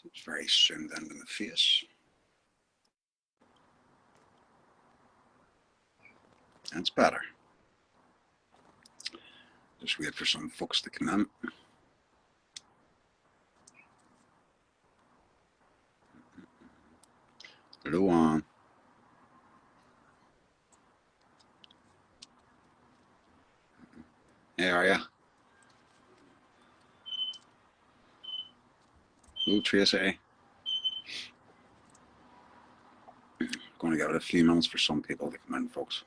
It's very zoomed into the face. That's better. Just wait for some folks to come in. Hello on. Hey, are ya? Hello, Tracy. Going to give it a few minutes for some people to come in, folks.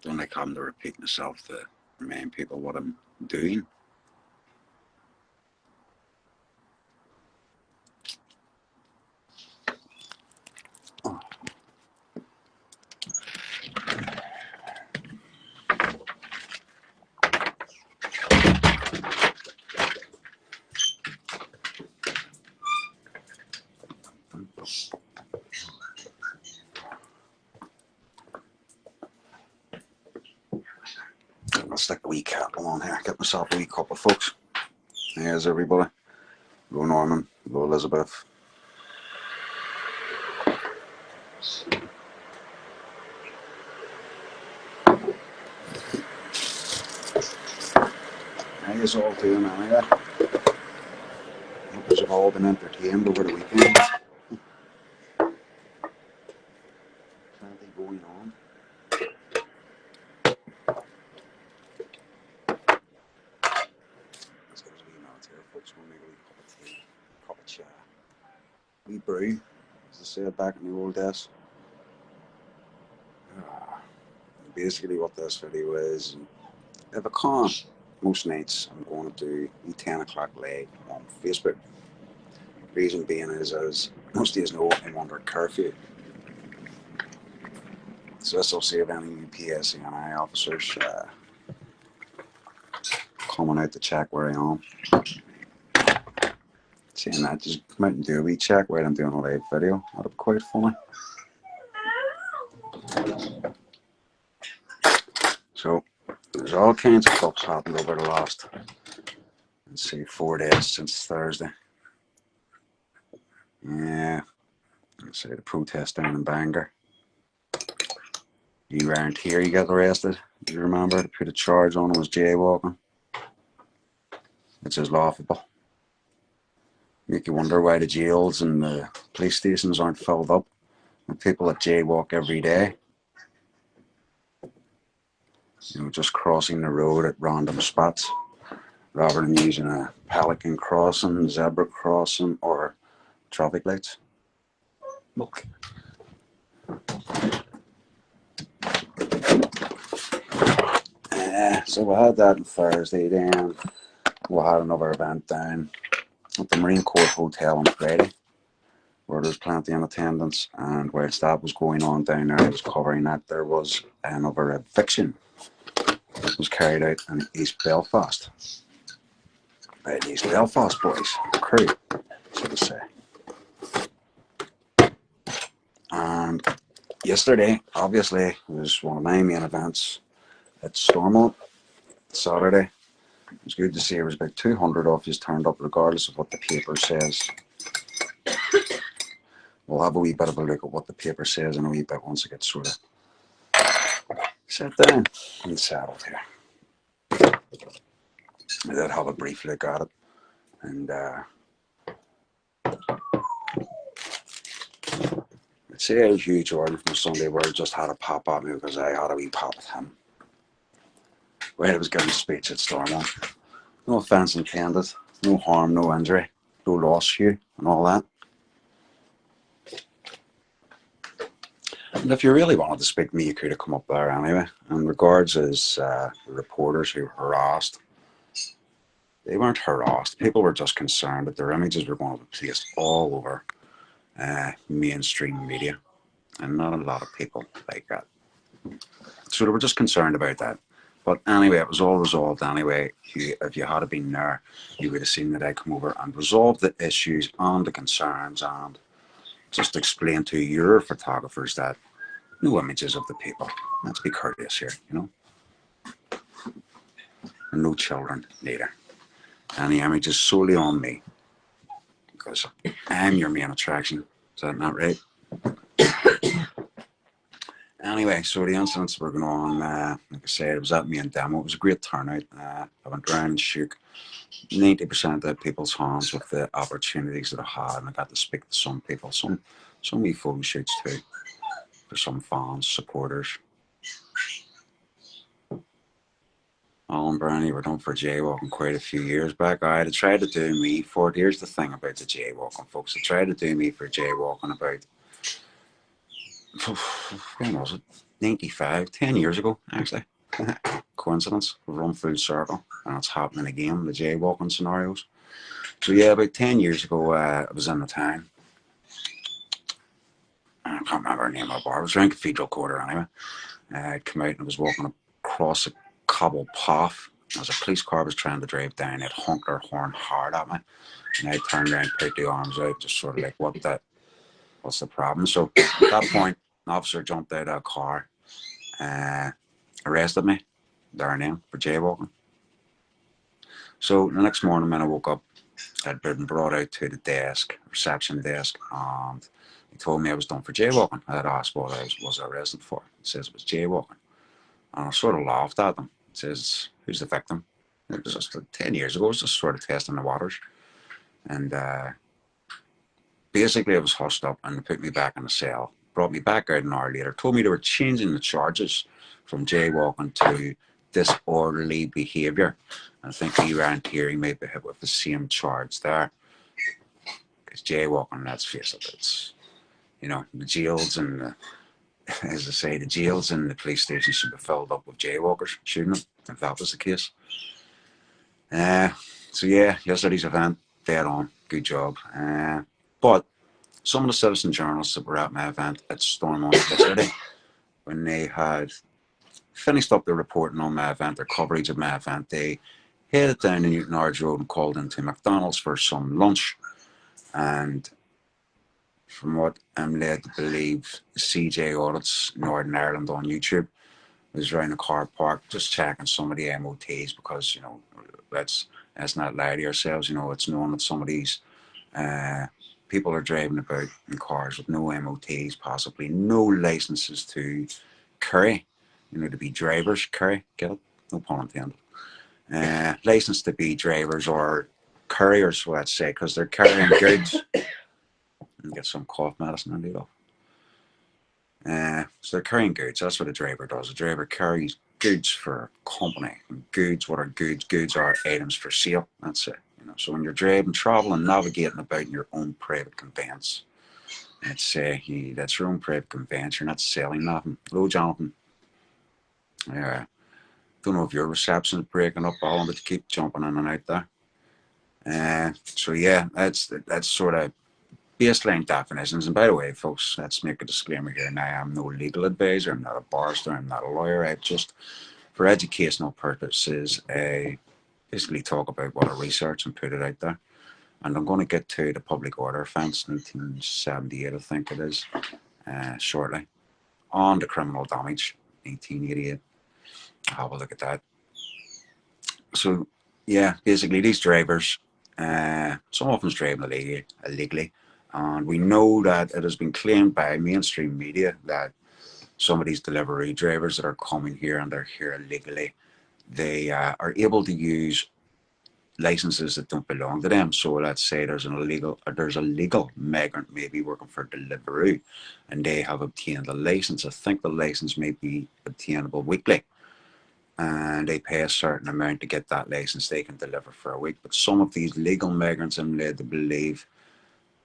Don't like having to repeat myself to remind people what I'm doing. Oh. I'll stick a wee cap on here. Get myself a wee cup of folks. Here's everybody. Hello Norman. Hello Elizabeth. How you all doing anyway? Hope you've all been entertained over the weekend. Plenty going on. Let's get a wee minute here, folks. We'll make a wee cup of tea, cup of chai. Wee brew, as I said back in the old days. Basically what this video is, if I can't, most nights I'm going to do a 10 o'clock live on Facebook. Reason being is, as most of you know, I'm under curfew. So this will save any PSCNI officers coming out to check where I am. Saying that, just come out and do a wee check while I'm doing a live video. That'll be quite funny. So there's all kinds of stuff happened over the last, let's see, 4 days since Thursday. Yeah, let's say the protest down in Bangor. You weren't here, you got arrested. Do you remember? They put a charge on him, was jaywalking. Which is laughable. Make you wonder why the jails and the police stations aren't filled up with people that jaywalk every day. You know, just crossing the road at random spots rather than using a pelican crossing, zebra crossing, or traffic lights. Look. So we had that on Thursday, then we had another event down at the Marine Corps Hotel on Friday, where there was plenty in attendance, and whilst that was going on down there, I was covering that, there was another eviction that was carried out in East Belfast by the East Belfast boys, crew, so to say. And yesterday, obviously, was one of my main events at Stormont. Saturday, it was good to see there was about 200 of us turned up, regardless of what the paper says. We'll have a wee bit of a look at what the paper says in a wee bit once it gets sort of set down and settled here. I did have a brief look at it, and I'd say a huge order from Sunday World just had a pop at me because I had a wee pop at him when I was giving a speech at Stormont. No offence intended, no harm, no injury, no loss, Hugh, and all that. And if you really wanted to speak to me, you could have come up there anyway. And regards as the reporters who were harassed, they weren't harassed. People were just concerned that their images were going to be placed all over mainstream media. And not a lot of people like that. So they were just concerned about that. But anyway, it was all resolved anyway. If you had been there, you would have seen that I come over and resolved the issues and the concerns and just explain to your photographers that no images of the people. Let's be courteous here, you know. And no children neither. Any images solely on me. because I'm your main attraction. Is that not right? Anyway, so the incidents were going on, like I said, it was at main demo. It was a great turnout. I went around and shook 90% of people's hands with the opportunities that I had, and I got to speak to some people, some wee photo shoots too, for some fans, supporters. Alan Brownie were done for jaywalking quite a few years back. I had tried to do me for it. Here's the thing about the jaywalking, folks. They tried to do me for jaywalking about, when was it? 95, 10 years ago, actually. Coincidence, we've run full circle, and it's happening again, the jaywalking scenarios. So yeah, about 10 years ago, I was in the town. I can't remember the name of the bar. It was around Cathedral Quarter anyway. I'd come out and I was walking across a cobble path. As a police car was trying to drive down, it honked their horn hard at me. And I turned around, put the arms out, just sort of like, what's the problem? So at that point, an officer jumped out of a car, arrested me there and then for jaywalking. So the next morning when I woke up, I'd been brought out to the desk, reception desk, and he told me I was done for jaywalking. I had asked what I was arrested for. He says it was jaywalking. And I sort of laughed at him. He says, who's the victim? It was just 10 years ago. I was just sort of testing the waters. And basically I was hushed up and they put me back in the cell. Brought me back out an hour later. Told me they were changing the charges from jaywalking to disorderly behaviour. I think around here he may be hit with the same charge there. Because jaywalking, let's face it, it's, you know, the jails and the, as I say, the jails and the police stations should be filled up with jaywalkers, shouldn't it, if that was the case. So yeah, yesterday's event, dead on, good job. But some of the citizen journalists that were at my event at Stormont yesterday, when they had finished up their reporting on my event, their coverage of my event, they headed down the Newton Ards Road and called into McDonald's for some lunch. And from what I'm led to believe, CJ Audits Northern Ireland on YouTube was around the car park just checking some of the MOTs because, you know, let's not lie to ourselves, you know, it's known that some of these people are driving about in cars with no MOTs, possibly no licenses to carry, you know, to be drivers, carry, get it? No pun intended. License to be drivers or couriers, let's say, because they're carrying goods. And get some cough medicine and do that. So they're carrying goods. That's what a driver does. A driver carries goods for a company. And goods, what are goods? Goods are items for sale. That's it. You know, so when you're driving, traveling, navigating about in your own private conveyance, let's say that's your own private conveyance. You're not selling nothing. Hello, Jonathan. Don't know if your reception is breaking up, Alan, but you keep jumping in and out there. So yeah, that's sort of baseline definitions. And by the way, folks, let's make a disclaimer here. Now, I'm no legal advisor. I'm not a barrister. I'm not a lawyer. I just, for educational purposes, basically talk about what I research and put it out there. And I'm going to get to the public order offence, 1978, I think it is, shortly. On the criminal damage, 1988. Have a look at that. So, yeah, basically these drivers, some of them driving illegally. And we know that it has been claimed by mainstream media that some of these delivery drivers that are coming here and they're here illegally, they are able to use licenses that don't belong to them. So let's say there's a legal migrant maybe working for Deliveroo and they have obtained a license. I think the license may be obtainable weekly. And they pay a certain amount to get that license. They can deliver for a week. But some of these legal migrants, I'm led to believe,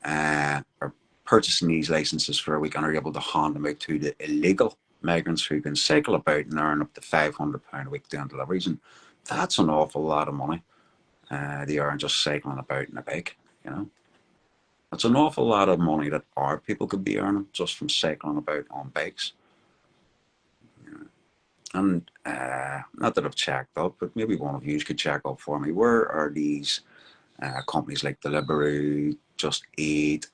are purchasing these licenses for a week and are able to hand them out to the illegal migrants who can cycle about and earn up to £500 a week doing deliveries. And that's an awful lot of money. They earn just cycling about in a bike, you know. That's an awful lot of money that our people could be earning just from cycling about on bikes. And not that I've checked up, but maybe one of you could check up for me. Where are these companies like Deliveroo, Just Eat,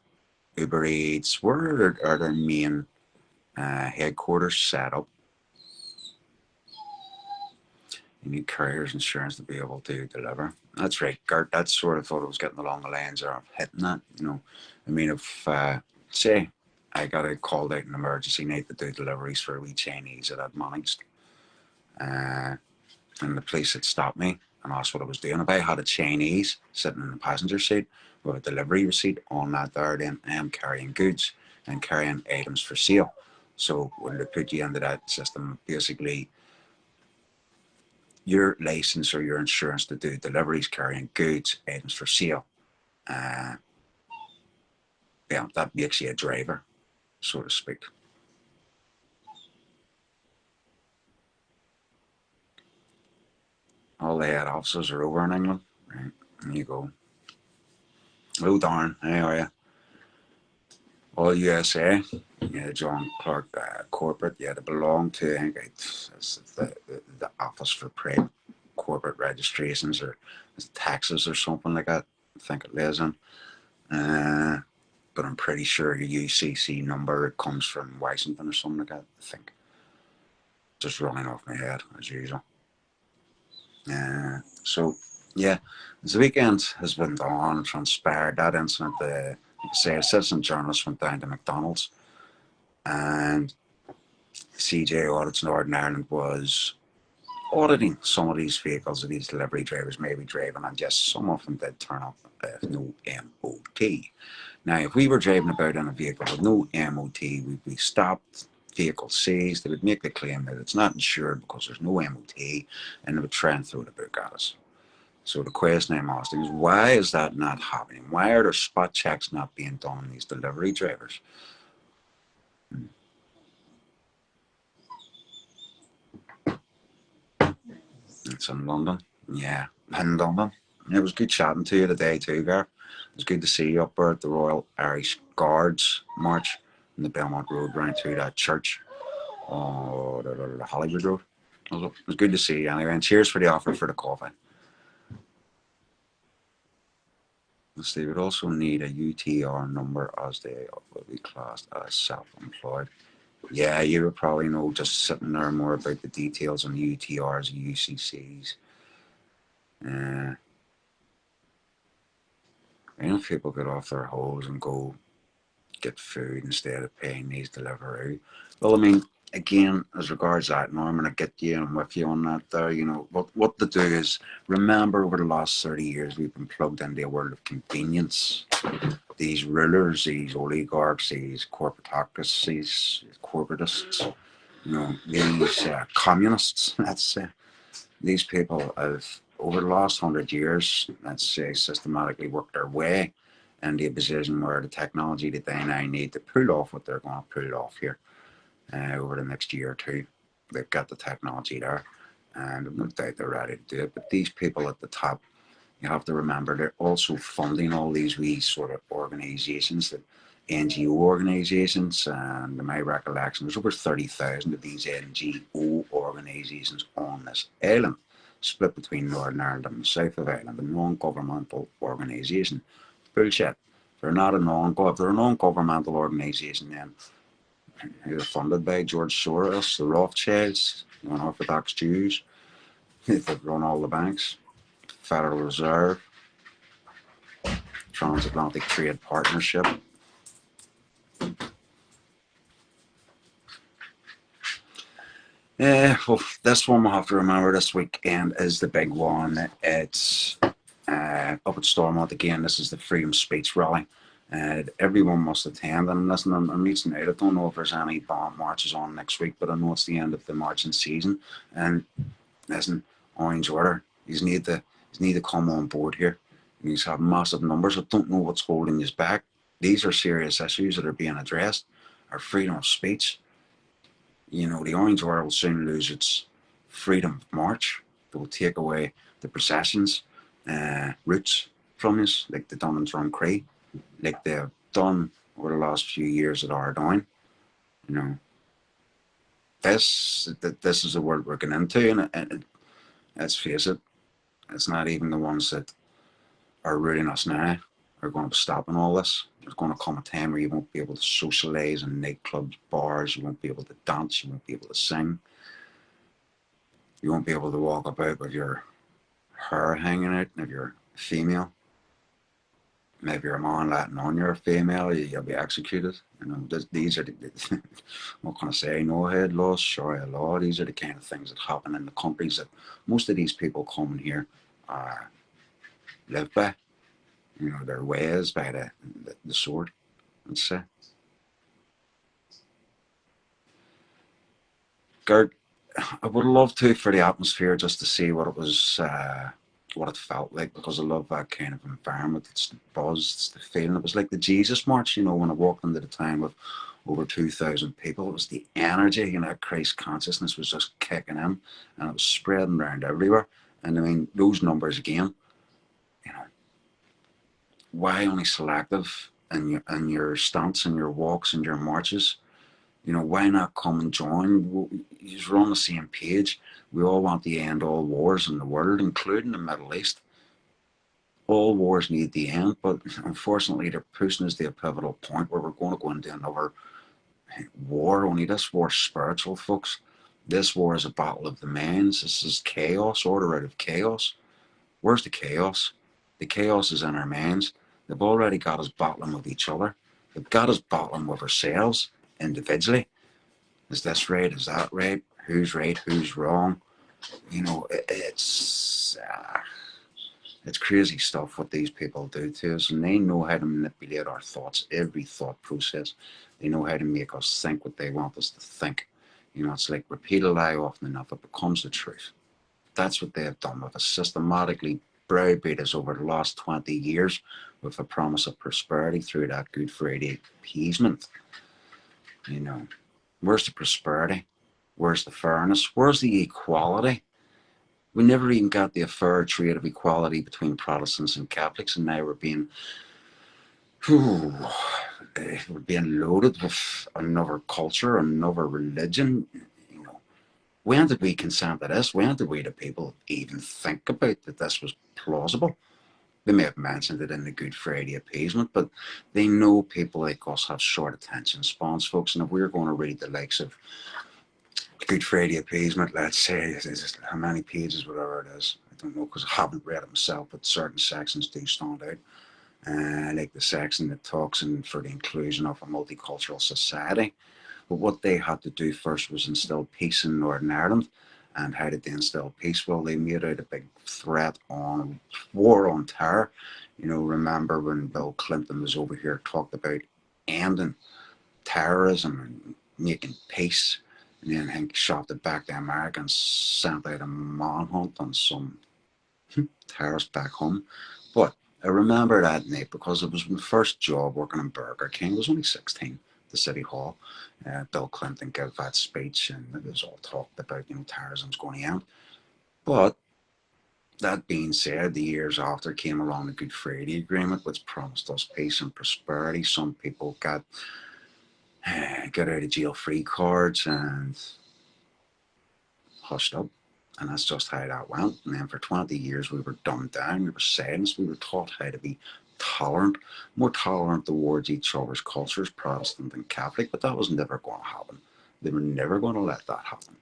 Uber Eats, where are their main headquarters set up? You need courier's insurance to be able to deliver. That's right, Gert. That's sort of thought I was getting along the lines of hitting that. I mean, if say I got a called out in emergency need to do deliveries for a wee Chinese that I'd managed, and the police had stopped me and asked what I was doing. If I had a Chinese sitting in the passenger seat with a delivery receipt on that there, then I am carrying goods and carrying items for sale. So when they put you into that system, basically your license or your insurance to do deliveries carrying goods, items for sale, yeah, that makes you a driver, so to speak. All the head offices are over in England. Right, there you go. Oh darn, how are you? All USA, yeah, John Clark corporate, yeah, they belong to, I think it's the Office for Private Corporate Registrations or taxes or something like that. I think it lays in. But I'm pretty sure your UCC number comes from Washington or something like that. I think. Just running off my head as usual. So yeah, as the weekend has been done, transpired that incident. Say a citizen journalist went down to McDonald's, and CJ Audits Northern Ireland was auditing some of these vehicles that these delivery drivers may be driving, and yes, some of them did turn up with no MOT. Now, if we were driving about in a vehicle with no MOT, we'd be stopped, vehicle seized, they would make the claim that it's not insured because there's no MOT, and they would try and throw the book at us. So the question I'm asking is, why is that not happening? Why are there spot checks not being done on these delivery drivers? It's in London. Yeah, in London. It was good chatting to you today too, Gar. It was good to see you up there at the Royal Irish Guards March in the Belmont Road round through that church. Oh, the Hollywood Road. It was good to see you anyway, and cheers for the offer for the coffee. They would also need a UTR number as they will be classed as self-employed. Yeah, you would probably know just sitting there more about the details on UTRs and UCCs. If people get off their hose and go get food instead of paying these delivery. Well, I mean, again, as regards that, Norman, I get you and with you on that there. What to do is remember over the last 30 years we've been plugged into a world of convenience. These rulers, these oligarchs, these corporatocracies, these corporatists, these communists, let's say, these people have, over the last 100 years, let's say, systematically worked their way into a position where the technology that they now need to pull off what they're going to pull off here over the next year or two, they've got the technology there, and no doubt they're ready to do it. But these people at the top, you have to remember, they're also funding all these wee sort of organisations, that NGO organisations, and in my recollection, there's over 30,000 of these NGO organisations on this island, split between Northern Ireland and the south of Ireland, a non-governmental organisation. Bullshit. They're not a non-governmental. If they're a non-governmental organisation, then they're funded by George Soros, the Rothschilds, Orthodox Jews. They run all the banks. Federal Reserve, Transatlantic Trade Partnership. Well, this one we'll have to remember this weekend is the big one. It's up at Stormont again. This is the Freedom Speech Rally. Everyone must attend. And listen, I'm reaching out. I don't know if there's any bomb marches on next week, but I know it's the end of the marching season. And listen, Orange Order, you need to come on board here. You have massive numbers. I don't know what's holding you back. These are serious issues that are being addressed. Our freedom of speech. The Orange Order will soon lose its freedom of march. They will take away the processions, routes from us, like they've done in Drumcree, like they've done over the last few years at Ardoyne. This is the world we're getting into, and let's face it, it's not even the ones that are ruling us now are going to be stopping all this. There's going to come a time where you won't be able to socialise in nightclubs, bars, you won't be able to dance, you won't be able to sing. You won't be able to walk about with your hair hanging out, and if you're female, maybe you're a man letting on you're a female, you'll be executed. These are the, what can I say, no head laws, Sharia law. These are the kind of things that happen in the countries that most of these people coming here live by. Their ways by the sword, let's say. Gert, I would love to for the atmosphere just to see what it was, what it felt like, because I love that kind of environment. It's the buzz, it's the feeling. It was like the Jesus March, when I walked into the town with over 2,000 people. It was the energy, Christ consciousness was just kicking in, and it was spreading around everywhere. And I mean, those numbers again, you know, why only selective in your stance and your walks and your marches? Why not come and join? We're on the same page. We all want to end all wars in the world, including the Middle East. All wars need to end, but unfortunately they're pushing us to a pivotal point where we're going to go into another war. Only this war's spiritual, folks. This war is a battle of the minds. This is chaos, order out of chaos. Where's the chaos? The chaos is in our minds. They've already got us battling with each other. They've got us battling with ourselves individually. Is this right? Is that right? Who's right? Who's wrong? It's crazy stuff what these people do to us, and they know how to manipulate our thoughts, every thought process. They know how to make us think what they want us to think. It's like repeat a lie often enough, it becomes the truth. That's what they have done with us, systematically browbeat us over the last 20 years with the promise of prosperity through that Good Friday appeasement. Where's the prosperity? Where's the fairness? Where's the equality? We never even got the fair trade of equality between Protestants and Catholics, and now we're being loaded with another culture, another religion. When did we consent to this? When did we, the people, even think about that this was plausible? They may have mentioned it in the Good Friday appeasement, but they know people like us have short attention spans, folks. And if we're going to read the likes of Good Friday appeasement, let's say, how many pages, whatever it is, I don't know, because I haven't read it myself, but certain sections do stand out. Like the section that talks for the inclusion of a multicultural society. But what they had to do first was instill peace in Northern Ireland. And how did they instill peace? Well, they made out a big threat on war on terror. Remember when Bill Clinton was over here, talked about ending terrorism and making peace, and then Hank shot it back to America and sent out a manhunt on some terrorists back home. But I remember that night because it was my first job working in Burger King. I was only 16, the City Hall. Bill Clinton gave that speech, and it was all talked about, terrorism's going to end. But that being said, the years after came along the Good Friday Agreement, which promised us peace and prosperity. Some people got out of jail free cards and hushed up. And that's just how that went. And then for 20 years, we were dumbed down, we were silenced, we were taught how to be tolerant, more tolerant towards each other's cultures, Protestant and Catholic, but that was never going to happen. They were never going to let that happen.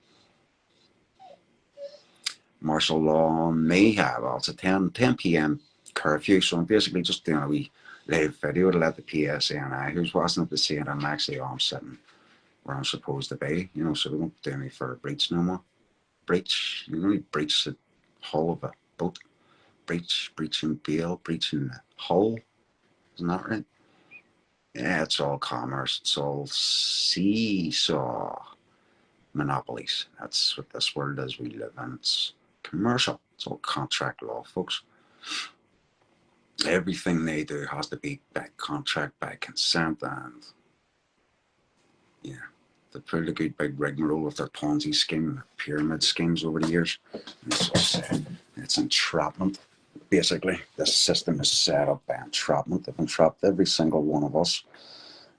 Martial law on me, well, it's a 10 p.m. curfew, so I'm basically just doing a wee live video to let the PSNI who's watching it to see it. I'm actually sitting where I'm supposed to be, so they won't do me for a breach no more. Breach, breach the hull of a boat. Breaching bail, breaching the hull. Isn't that right? Yeah, it's all commerce. It's all seesaw monopolies. That's what this world is we live in. It's commercial. It's all contract law, folks. Everything they do has to be by contract, by consent, and yeah, they put a good big rigmarole with their Ponzi scheme, their pyramid schemes over the years. It's entrapment. Basically, this system is set up by entrapment. They've entrapped every single one of us.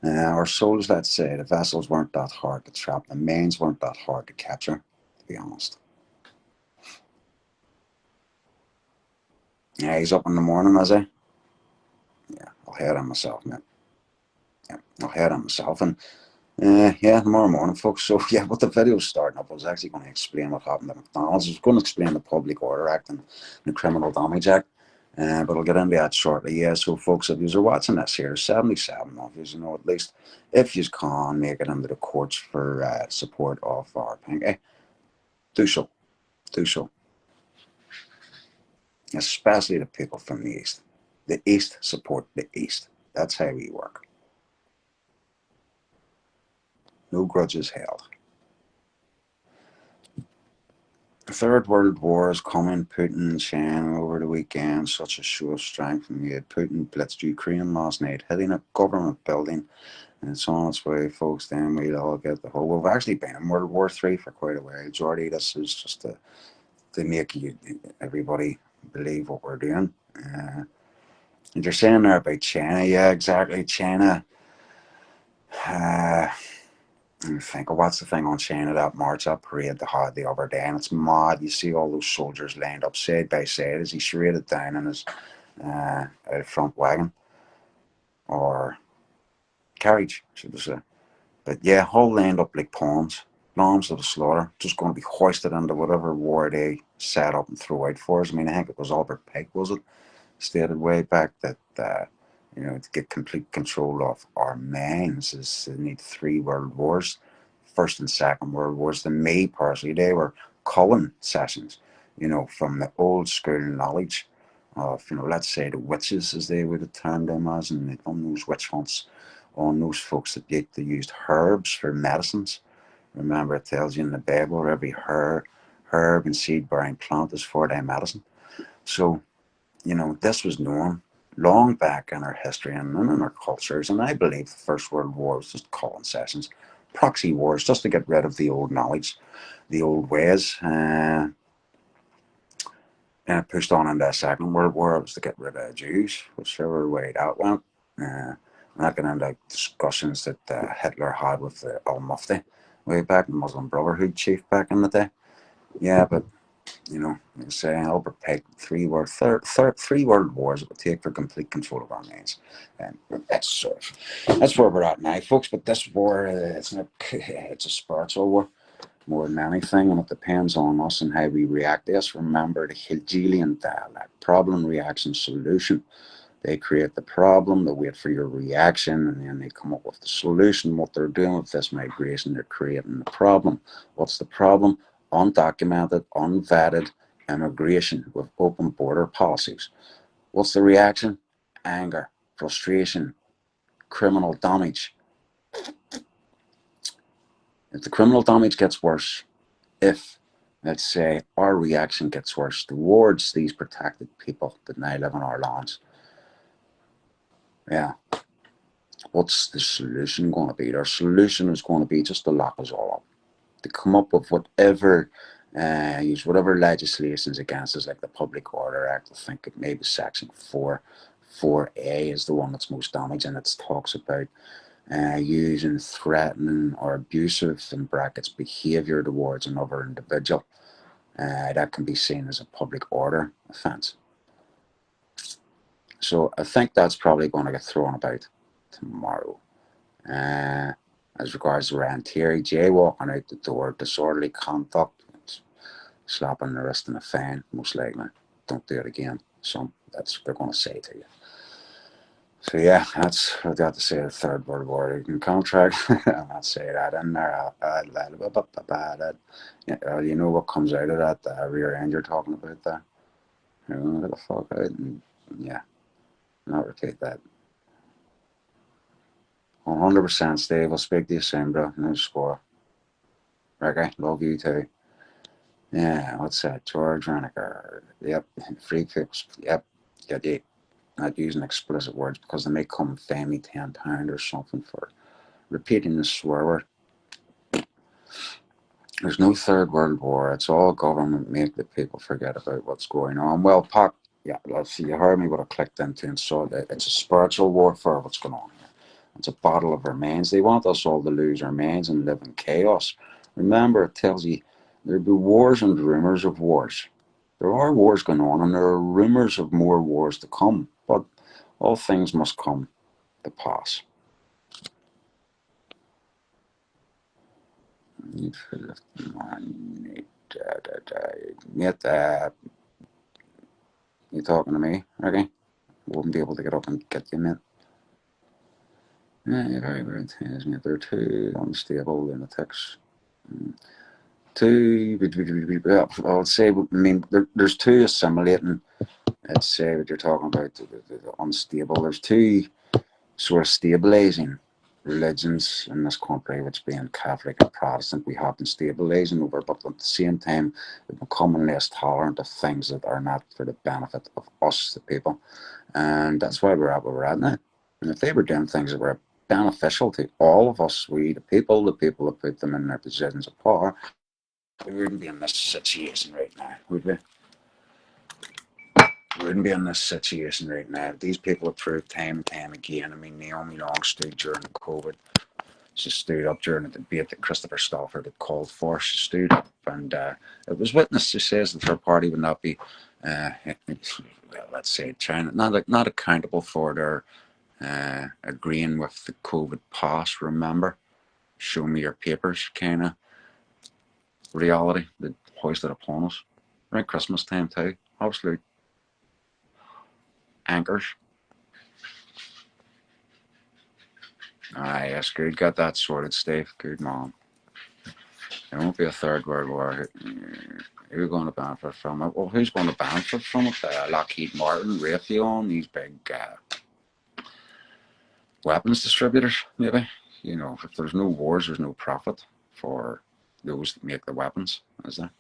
Our souls, let's say, the vessels weren't that hard to trap. The minds weren't that hard to capture, to be honest. Yeah, he's up in the morning, is he? Yeah, I'll head on myself, man. Yeah, I'll head on myself. And Yeah, tomorrow morning, folks. So, yeah, what the video's starting up, I was actually going to explain what happened at McDonald's. I was going to explain the Public Order Act and the Criminal Damage Act, but I'll get into that shortly. Yeah, so, folks, if you're watching this here, 77 of you, at least, if you can make it into the courts for support of our pinky, do so. Do so. Especially the people from the East. The East support the East. That's how we work. No grudges held. The Third World War is coming. Putin and China over the weekend, such a show of strength. And yet Putin blitzed Ukraine last night, hitting a government building, and it's on its way, folks. Then we'll all get the whole. We've actually been in World War III for quite a while. Jordy, this is just to make everybody believe what we're doing. And you're saying there about China, yeah, exactly. China. Uh, I think, what's the thing on China, that march, that parade they had the other day, and it's mad. You see all those soldiers lined up side by side as he shredded down in his out front wagon or carriage, should I say. But yeah, all lined up like pawns, lambs of the slaughter, just going to be hoisted into whatever war they set up and throw out for us. I mean, I think it was Albert Pike, was it? Stated way back that to get complete control of our minds is they need three world wars, first and second world wars. To me personally, they were culling sessions, from the old school knowledge of, let's say the witches, as they would have termed them as, and they'd done those witch hunts on those folks that they used herbs for medicines. Remember, it tells you in the Bible every herb and seed bearing plant is for their medicine. So this was known long back in our history and in our cultures. And I believe the First World War was just calling sessions, proxy wars, just to get rid of the old knowledge, the old ways. And it pushed on into the Second World War. It was to get rid of Jews, whichever way that went. Not getting into discussions that Hitler had with the Al Mufti way back, the Muslim Brotherhood chief back in the day. Yeah, but say Albert Pike, three world wars it would take for complete control of our minds, and that's where we're at now, folks. But this war, it's a spiritual war more than anything, and it depends on us and how we react to this. Remember the Hegelian dialect: problem, reaction, solution. They create the problem, they wait for your reaction, and then they come up with the solution. What they're doing with this migration, they're creating the problem. What's the problem? Undocumented, unvetted immigration with open border policies. What's the reaction? Anger, frustration, criminal damage. If the criminal damage gets worse, if, let's say, our reaction gets worse towards these protected people that now live on our lands, yeah, what's the solution going to be? Their solution is going to be just to lock us all up, to come up with whatever, use whatever legislations against us, like the Public Order Act. I think it may be Section 4A is the one that's most damaging. It talks about using threatening or abusive, in brackets, behaviour towards another individual. That can be seen as a public order offence. So I think that's probably going to get thrown about tomorrow. As regards to Rantieri, jaywalking out the door, disorderly conduct, slapping the wrist in a fan, most likely. Don't do it again. So that's what they're going to say to you. So yeah, that's what I got to say. The Third World War contract. I'm not saying that in there. You know what comes out of that? The rear end you're talking about there. You're going to get the fuck out and yeah, not repeat that. 100% Steve. I'll speak to you soon, bro. No score. Ricky, love you too. Yeah, what's that? George Reniker. Yep. Free kicks. Yep. Yeah. Not using explicit words because they may come family £10 or something for repeating the swear word. There's no Third World War. It's all government make the people forget about what's going on. Well, Pac, yeah, let's see. You heard me what I clicked into and saw that it's a spiritual warfare. What's going on here? It's a battle of our minds. They want us all to lose our minds and live in chaos. Remember, it tells you there'll be wars and rumors of wars. There are wars going on, and there are rumors of more wars to come. But all things must come to pass. You talking to me, Ricky? Wouldn't be able to get up and get you, mate. Yeah, very, very intense, mate. They're too unstable lunatics. Too, I would say, I mean, there's two assimilating. Let's say what you're talking about, the unstable. There's two sort of stabilising religions in this country, which being Catholic and Protestant, we have been stabilising over, but at the same time, we're becoming less tolerant of things that are not for the benefit of us, the people. And that's why we're at where we're at now. And if they were doing things that were beneficial to all of us, we, the people that put them in their positions of power, we wouldn't be in this situation right now, would we? We wouldn't be in this situation right now. These people have proved time and time again. I mean, Naomi Long stood during COVID. She stood up during the debate that Christopher Stafford had called for. She stood up, and it was witnessed. She says that her party would not be, well, let's say, China, not accountable for their agreeing with the COVID pass. Remember, show me your papers, kind of reality that hoisted upon us around Christmas time too. Absolute anchors. Aye, yes, good. Got that sorted, Steve. Good, mom. There won't be a third world war. Who's going to benefit from it? Well, who's going to benefit from it? Lockheed Martin, Raytheon, these big weapons distributors, maybe. You know, if there's no wars, there's no profit for those that make the weapons, is there?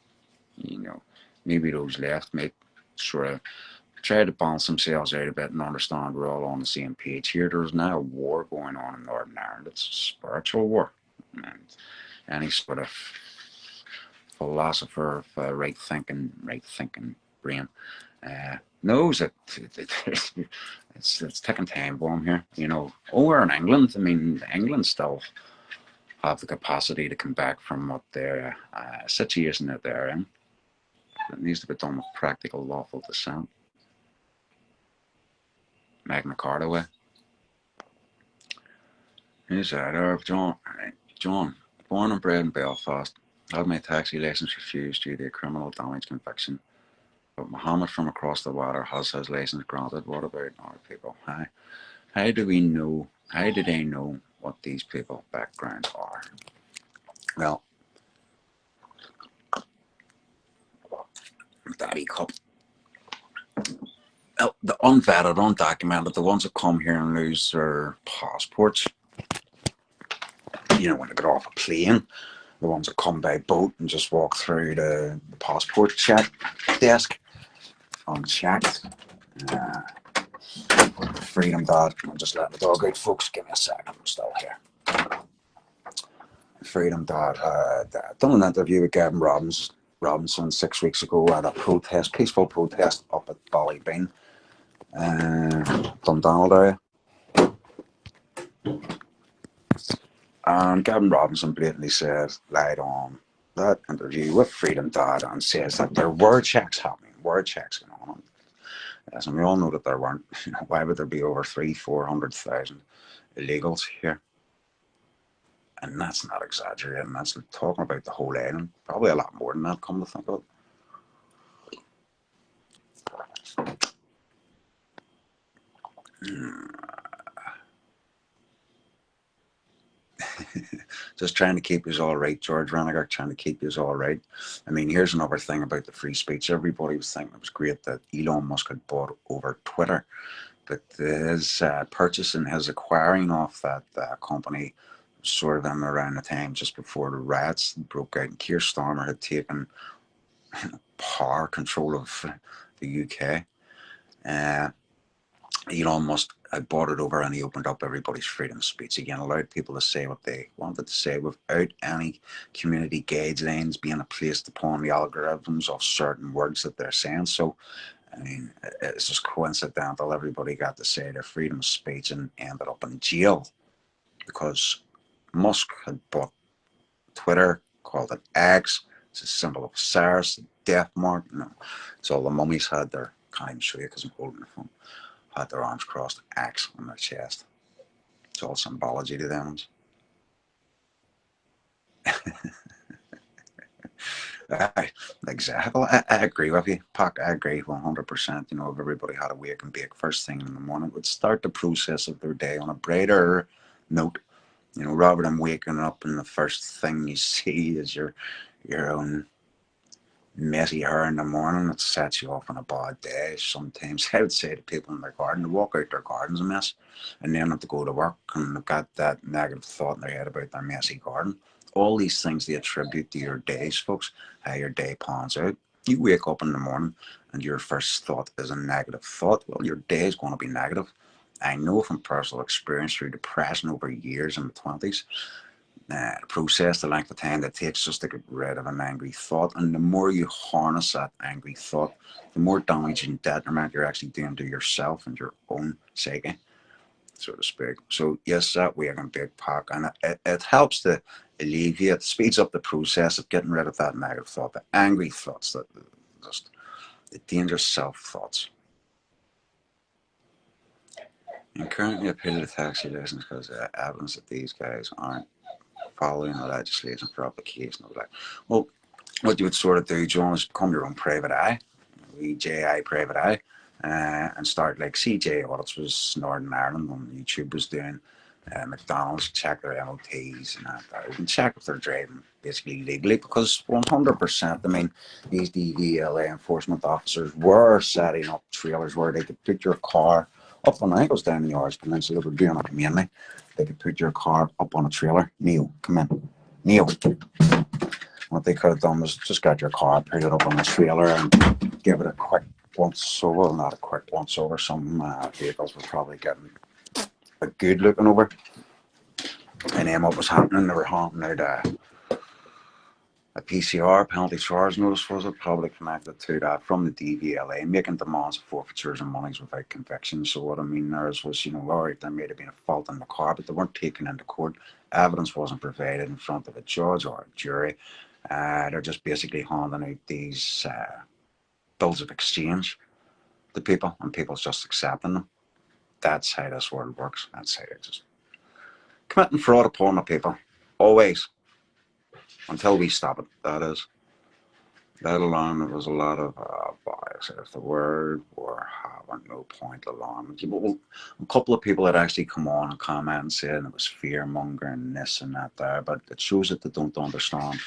You know, maybe those left make sort of try to balance themselves out a bit and understand we're all on the same page here. There's now a war going on in Northern Ireland. It's a spiritual war. And any sort of philosopher of right thinking brain knows that it's ticking time bomb here. You know, over in England, I mean, England still have the capacity to come back from what their situation that they're in. It needs to be done with practical lawful dissent. Magna Carta way. Who's that? John, born and bred in Belfast, had my taxi license refused due to a criminal damage conviction. But Mohammed from across the water has his license granted. What about our people? How do we know? How do they know what these people's backgrounds are? Well, Daddy Cup. Well, the unvetted, undocumented, the ones that come here and lose their passports, you know, when they get off a plane, the ones that come by boat and just walk through the passport check desk unchecked. Freedom Dad. I'm just letting the dog out, folks. Give me a second. I'm still here. Freedom Dad had done an interview with Gavin Robinson 6 weeks ago at a protest, peaceful protest up at Ballybean, Dundonald area. And Gavin Robinson blatantly said, lied on that interview with Freedom Dad and says that there were checks happening, going on. Yes, and we all know that there weren't. You know, why would there be over 300,000-400,000 illegals here? And that's not exaggerating. That's talking about the whole island. Probably a lot more than that, come to think of it. Just trying to keep you all right, George Renniger, trying to keep you all right. I mean, here's another thing about the free speech. Everybody was thinking it was great that Elon Musk had bought over Twitter. But his purchase and his acquiring of that company was sort of in around the time just before the riots broke out and Keir Starmer had taken power control of the UK. Elon Musk had bought it over and he opened up everybody's freedom of speech again, allowed people to say what they wanted to say without any community guidelines being placed upon the algorithms of certain words that they're saying. So, I mean, it's just coincidental. Everybody got to say their freedom of speech and ended up in jail because Musk had bought Twitter, called it X. It's a symbol of SARS, the death mark. You know, it's all the mummies had their, can't even show you because I'm holding the phone, had their arms crossed, X on their chest. It's all symbology to them. Exactly. I agree with you, Pac. I agree 100%. You know, if everybody had a wake and bake first thing in the morning, it would start the process of their day on a brighter note. You know, rather than waking up and the first thing you see is your own messy hair in the morning. It sets you off on a bad day. Sometimes I would say to people in their garden to walk out their garden's a mess and then have to go to work and they've got that negative thought in their head about their messy garden. All these things they attribute to your days, folks, how your day pans out. You wake up in the morning and your first thought is a negative thought. Well, your day is going to be negative. I know from personal experience through depression over years in my 20s, process the length of time that it takes just to get rid of an angry thought. And the more you harness that angry thought, the more damage and detriment you're actually doing to yourself and your own psyche, so to speak. So yes, that way I can big pack, and it helps to alleviate, speeds up the process of getting rid of that negative thought, the angry thoughts, that just the dangerous self thoughts. And currently appeal to taxi license because evidence that these guys aren't following the legislation for application of like, well, what you would sort of do, John, is become your own private eye, EJI private eye, and start like CJ audits was Northern Ireland on YouTube was doing. McDonald's check their MOTs and that, and check if they're driving basically legally, because 100%, I mean, these DVLA enforcement officers were setting up trailers where they could put your car up on, I think it was down in the Irish Peninsula, they were doing it mainly. They could put your car up on a trailer. Neil, come in. Neil. What they could have done was just got your car, put it up on a trailer, and give it a quick once over. Well, not a quick once over. Some vehicles were probably getting a good looking over. And then what was happening, they were handing out a PCR, penalty charge notice, was it, probably connected to that from the DVLA, making demands of forfeitures and monies without conviction. So what I mean there is, was, you know, all right, there may have been a fault in the car, but they weren't taken into court. Evidence wasn't provided in front of a judge or a jury. They're just basically handing out these bills of exchange to people, and people's just accepting them. That's how this world works. That's how it just committing fraud upon the people, always, until we stop it. That is. Let alone there was a lot of bias. If the word were having no point alone. Well, a couple of people had actually come on and comment and said it was fear mongering this and that there, but it shows that they don't understand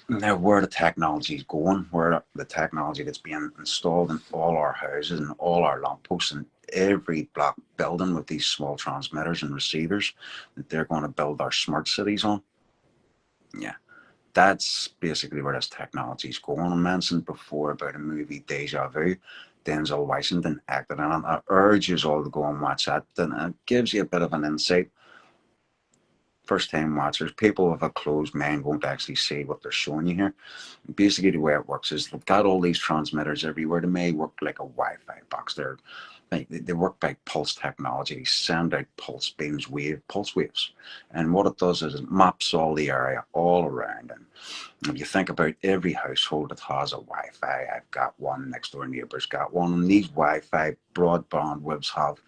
now where the technology is going, where the technology that's being installed in all our houses and all our lampposts and every block building with these small transmitters and receivers that they're going to build our smart cities on. Yeah. That's basically where this technology is going. I mentioned before about a movie, Deja Vu. Denzel Washington acted in it. I urge you all to go and watch that. And it gives you a bit of an insight. First time watchers, people with a closed mind won't actually see what they're showing you here. Basically, the way it works is they've got all these transmitters everywhere. They may work like a Wi-Fi box. They work by pulse technology. They send out pulse beams, pulse waves. And what it does is it maps all the area all around. And if you think about every household that has a Wi-Fi, I've got one, next door neighbour's got one, and these Wi-Fi broadband waves have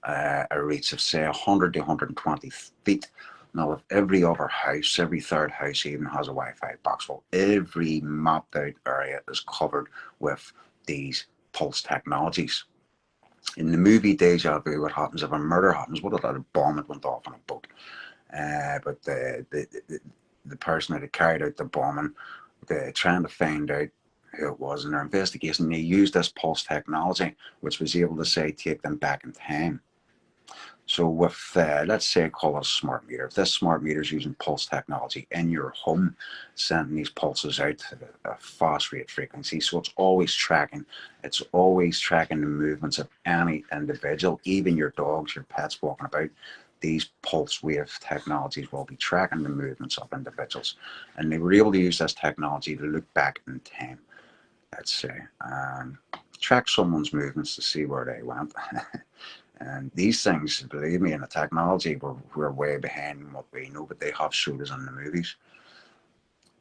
a reach of say 100 to 120 feet. Now, if every other house, every third house even has a Wi-Fi box, well, every mapped out area is covered with these pulse technologies. In the movie Deja Vu, what happens if a murder happens? What if a bomb that went off on a boat? But the person that had carried out the bombing, they're trying to find out who it was in their investigation. They used this pulse technology, which was able to say take them back in time. So with, let's say, call it a smart meter. If this smart meter is using pulse technology in your home, sending these pulses out at a fast rate frequency, so it's always tracking the movements of any individual, even your dogs, your pets walking about. These pulse wave technologies will be tracking the movements of individuals. And they were able to use this technology to look back in time, let's say, and track someone's movements to see where they went. And these things, believe me, in the technology, we're way behind what we know, but they have showed us in the movies.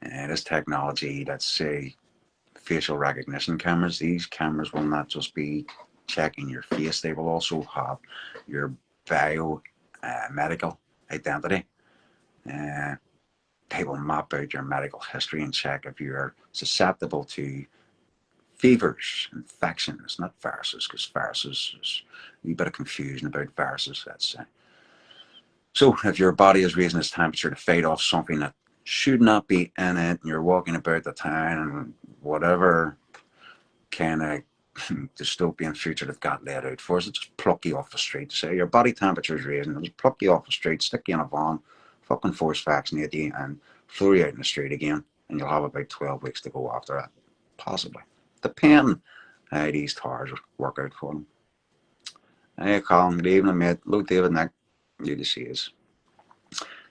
And this technology, let's say, facial recognition cameras, these cameras will not just be checking your face, they will also have your bio medical identity. Uh, People map out your medical history and check if you're susceptible to fevers, infections, not viruses, because viruses, there's a wee bit of confusion about viruses, let's say. So if your body is raising its temperature to fight off something that should not be in it, and you're walking about the town and whatever kind of dystopian future they've got laid out for us, just pluck you off the street. Say your body temperature is raising, they'll just pluck you off the street, stick you in a van, fucking force vaccinate you, and throw you out in the street again, and you'll have about 12 weeks to go after that. Possibly. Depending how these tires work out for them. Hey Colin, good evening mate. Luke David Nick, UDCs.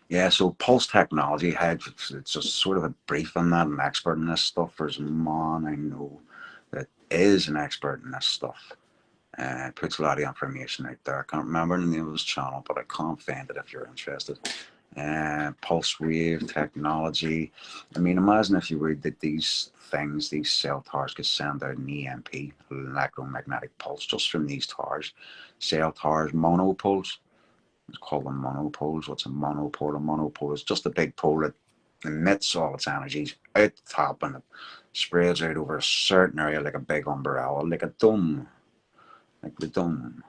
Yeah, so Pulse Technology had, it's just sort of a brief on that, an expert in this stuff. There's a man I know that is an expert in this stuff. Puts a lot of information out there. I can't remember the name of his channel, but I can't find it if you're interested. Pulse wave technology. I mean, imagine if you were that these things, these cell towers could send out an EMP, electromagnetic pulse, just from these towers. Cell towers, monopoles. It's called them monopoles. What's a monopole? A monopole is just a big pole that emits all its energies out the top and it spreads out over a certain area like a big umbrella, like a dome. Like the dome.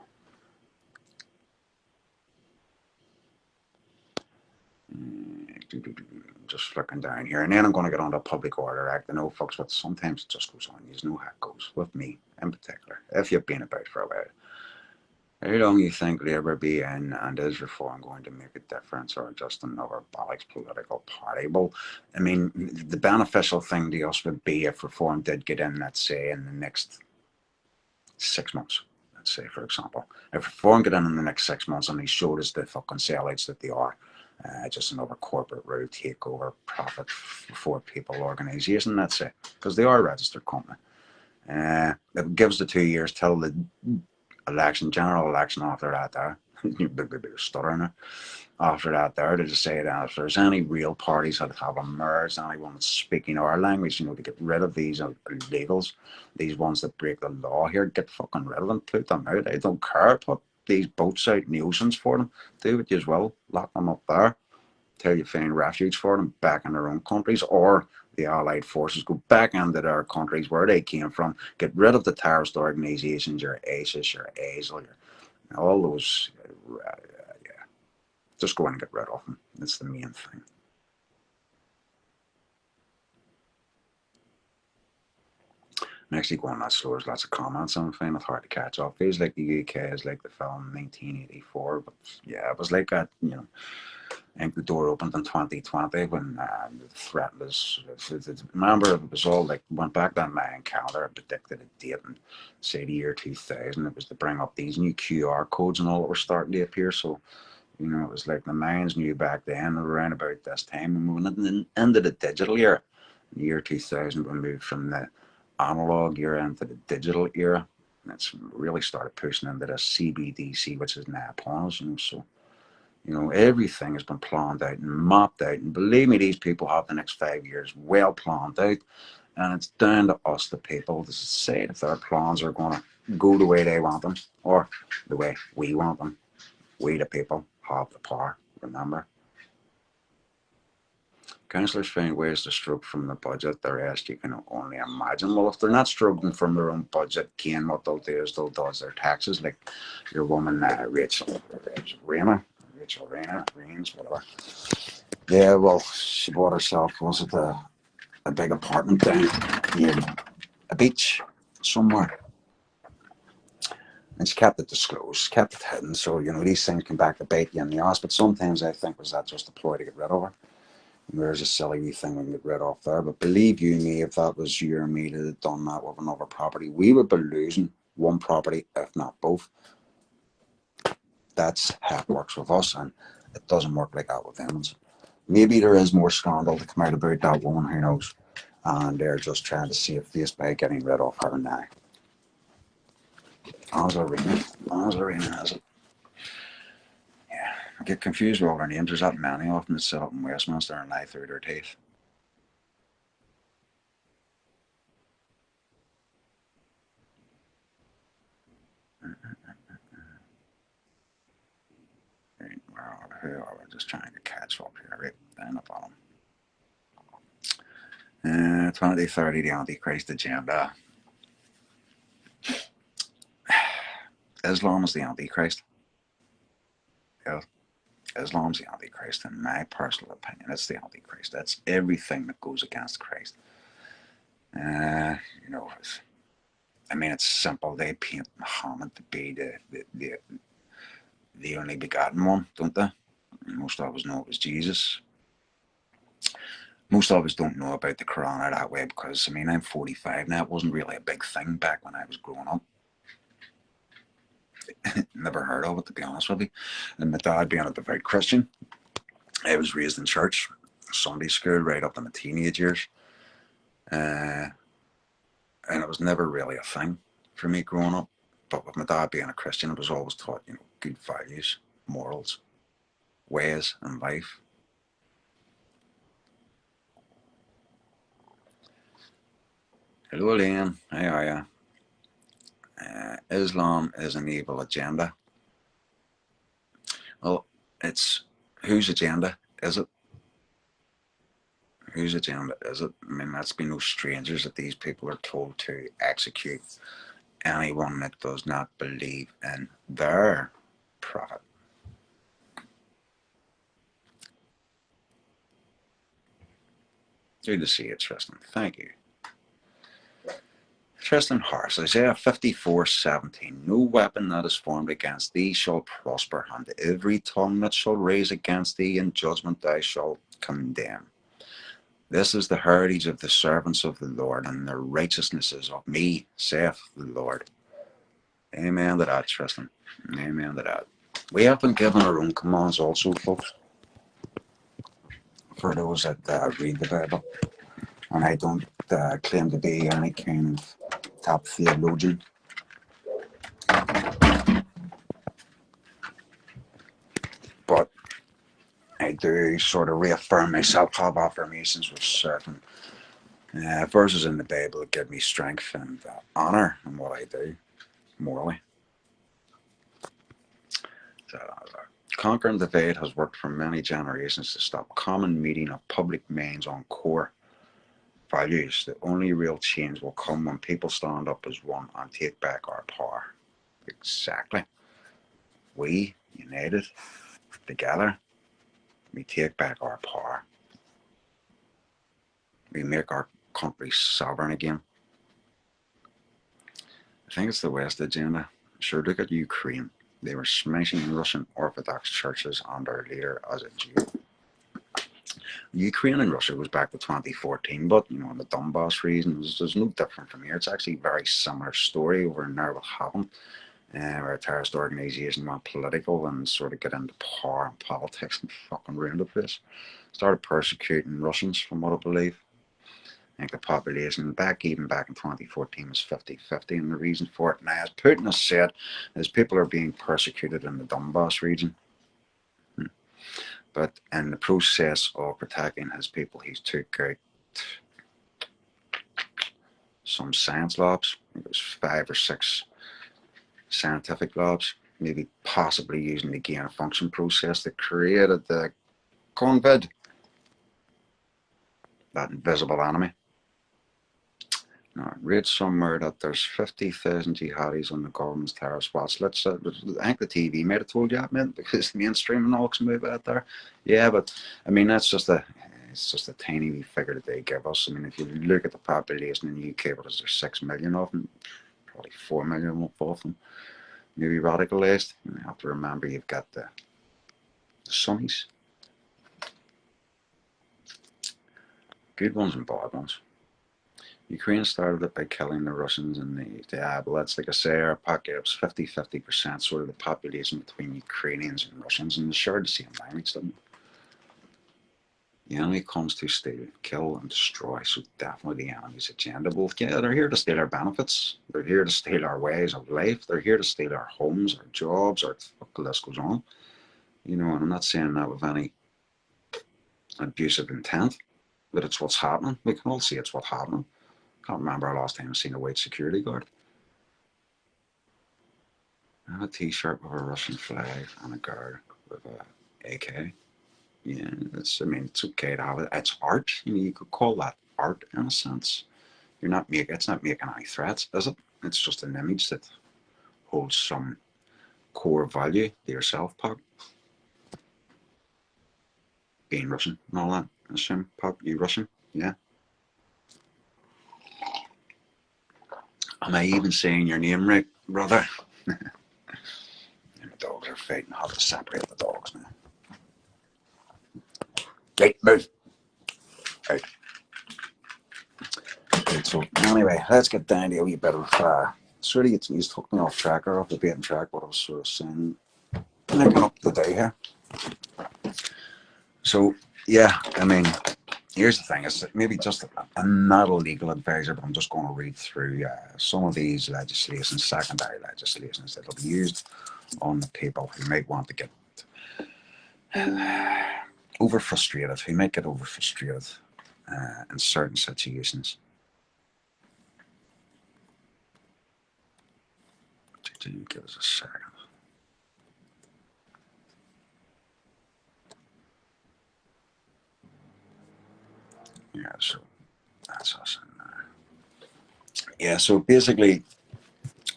Just flicking down here, and then I'm going to get on the Public Order Act. I know, folks, but sometimes it just goes on. You know how it goes with me in particular. If you've been about for a while, how long you think Labour be in, and is reform going to make a difference, or just another bollocks political party? Well, I mean, the beneficial thing to us would be if reform did get in, let's say, in the next 6 months. Let's say, for example, if reform get in the next 6 months and they showed us the fucking sellouts that they are, just another corporate rule takeover, profit for people organisation, let's say, because they are a registered company. It gives the 2 years till the election, general election after that there. You big stuttering there. After that there, to just say that if there's any real parties that have emerged, anyone that's speaking our language, to get rid of these illegals, these ones that break the law here, get fucking rid of them, put them out. I don't care, put these boats out in the oceans for them, do what you will, lock them up there, till you find refuge for them back in their own countries, or the Allied forces go back into their countries where they came from, get rid of the terrorist organisations, your ISIS, your ISIL, all those, just go in and get rid of them. That's the main thing. I'm actually going that slow. There's lots of comments on it. It's hard to catch up. Feels like the UK is like the film 1984, but yeah, it was like that, I think the door opened in 2020 when the threat was. Remember, it was all like went back to that Mayan calendar and predicted a date and say the year 2000. It was to bring up these new QR codes and all that were starting to appear. So it was like the Mayans knew back then around about this time, and we went into the digital era. In the year 2000, we moved from the analog era into the digital era. And it's really started pushing into the CBDC, which is now upon us. So everything has been planned out and mapped out. And believe me, these people have the next 5 years well planned out. And it's down to us, the people, to decide if their plans are going to go the way they want them or the way we want them. We, the people, have the power, remember. Councillors find ways to stroke from the budget. The rest you can only imagine. Well, if they're not stroking from their own budget, Ken, what they'll do is they'll dodge their taxes, like your woman, Rachel Raines, whatever. Yeah, well, she bought herself, was it a big apartment down near a beach somewhere. And she kept it disclosed, kept it hidden. So, these things come back to bite you in the ass. But sometimes I think, was that just a ploy to get rid of her? And there's a silly wee thing we can get rid of there. But believe you me, if that was you or me that had done that with another property, we would be losing one property, if not both. That's how it works with us, and it doesn't work like that with them. Maybe there is more scandal to come out about that woman, who knows? And they're just trying to save face by getting rid of her now. Anzarina, is it? Yeah, I get confused with all their names. There's that many of them that sit up in Westminster and lie through their teeth. Right, who are we? Just trying to catch up here, right? Down the bottom. 2030, the Antichrist agenda. Islam is the Antichrist. Yeah, Islam's the Antichrist, in my personal opinion. It's the Antichrist. That's everything that goes against Christ. You know, I mean, it's simple. They paint Muhammad to be the only begotten one, don't they? Most of us know it was Jesus. Most of us don't know about the Quran that way because, I mean, I'm 45 now. It wasn't really a big thing back when I was growing up. Never heard of it, to be honest with you. And my dad being a devout Christian, I was raised in church, Sunday school, right up to my teenage years. And it was never really a thing for me growing up. But with my dad being a Christian, I was always taught, good values, morals, ways in life. Hello, Liam. How are you? Islam is an evil agenda. Well, it's whose agenda is it? Whose agenda is it? I mean, let's be no strangers that these people are told to execute anyone that does not believe in their prophet. Good to see you, Tristan. Thank you. Tristan Harris, Isaiah 54:17. No weapon that is formed against thee shall prosper, and every tongue that shall raise against thee in judgment thou shalt condemn. This is the heritage of the servants of the Lord, and their righteousness is of me, saith the Lord. Amen to that, Tristan. Amen to that. We have been given our own commands also, folks, for those that read the Bible. And I don't claim to be any kind of top theologian. But I do sort of reaffirm myself, have affirmations with certain verses in the Bible that give me strength and honor in what I do morally. So, conquering the divide has worked for many generations to stop common meeting of public minds on core values. The only real change will come when people stand up as one and take back our power. Exactly. We, united, together, we take back our power. We make our country sovereign again. I think it's the West agenda. Sure, look at Ukraine. They were smashing Russian Orthodox churches and their leader as a Jew. Ukraine and Russia goes back to 2014, but in the Donbass region, there's no different from here. It's actually a very similar story over in there what happened, where a terrorist organisation went political and sort of got into power and politics and fucking ruined the place. Started persecuting Russians, from what I believe. I think the population even back in 2014 was 50-50, and the reason for it now, as Putin has said, is people are being persecuted in the Donbass region. But in the process of protecting his people, he's took out some science labs. It was 5 or 6 scientific labs, maybe possibly using the gain of function process that created the COVID, that invisible enemy. Now, I read somewhere that there's 50,000 jihadis on the government's terrorist watch. I think the TV might have told you that, man, because the mainstream and all can move out there. Yeah, but I mean it's just a tiny wee figure that they give us. I mean, if you look at the population in the UK, what is there, 6 million of them? Probably 4 million of them. Maybe radicalised. You have to remember you've got the Sunnis. Good ones and bad ones. Ukraine started it by killing the Russians and the bullets. Like I say, our pocket was 50-50% sort of the population between Ukrainians and Russians, and they shared the same language, didn't they? The enemy comes to steal, kill, and destroy. So definitely the enemy's agenda. Well, yeah, they're here to steal our benefits. They're here to steal our ways of life. They're here to steal our homes, our jobs, our fuck, the list goes on. And I'm not saying that with any abusive intent, but it's what's happening. We can all see it's what's happening. Can't remember the last time I've seen a white security guard. And a t-shirt with a Russian flag and a guard with a AK. Yeah, it's okay to have it. It's art. You could call that art in a sense. It's not making any threats, is it? It's just an image that holds some core value to yourself, Pop. Being Russian and all that, I assume, Pop, you Russian? Yeah. Am I even saying your name right, brother? The dogs are fighting. I'll have to separate the dogs now. Right, move. Right. Right, so anyway, let's get down to a wee bit of sort of he's took me off track or off the beaten track, what I was sort of saying. Looking up the day here. So yeah, I mean, here's the thing: is maybe just I'm not a legal advisor, but I'm just going to read through some of these legislations, secondary legislations that will be used on the people who might want to get over frustrated, who might get over frustrated in certain situations. Give us a second. Yeah, so that's us in there. Yeah, so basically,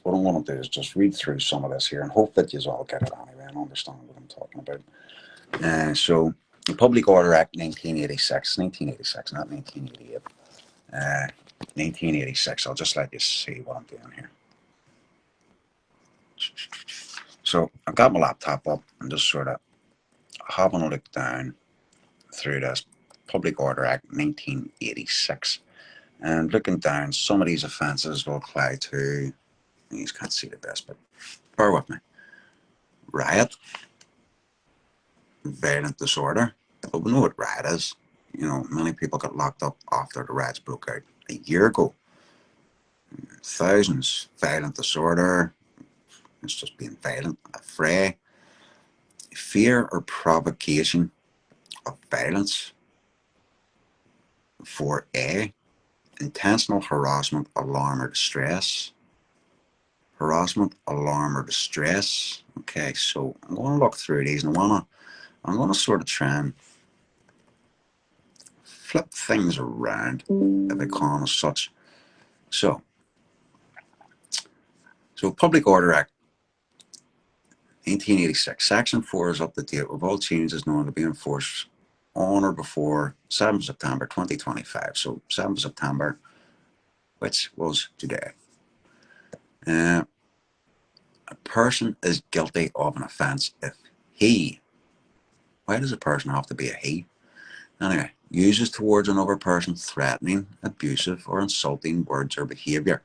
what I want to do is just read through some of this here and hope that you all get it anyway and understand what I'm talking about. So, the Public Order Act 1986, not 1988. 1986, I'll just let you see what I'm doing here. So, I've got my laptop up and just sort of having a look down through this Public Order Act 1986. And looking down, some of these offences will apply to, you can't see the best, but bear with me. Riot, violent disorder. But we know what riot is. You know, many people got locked up after the riots broke out a year ago. Thousands. Violent disorder. It's just being violent. Affray. Fear or provocation of violence. 4A. Intentional harassment, alarm, or distress. Harassment, alarm, or distress. Okay, so I'm going to look through these and I'm going to sort of try and flip things around, if I can, as such. So Public Order Act 1986, Section 4 is up to date with all changes known to be enforced on or before 7th September 2025. So 7th September, which was today. A person is guilty of an offence if he, why does a person have to be a he? Anyway, uses towards another person threatening, abusive, or insulting words or behaviour.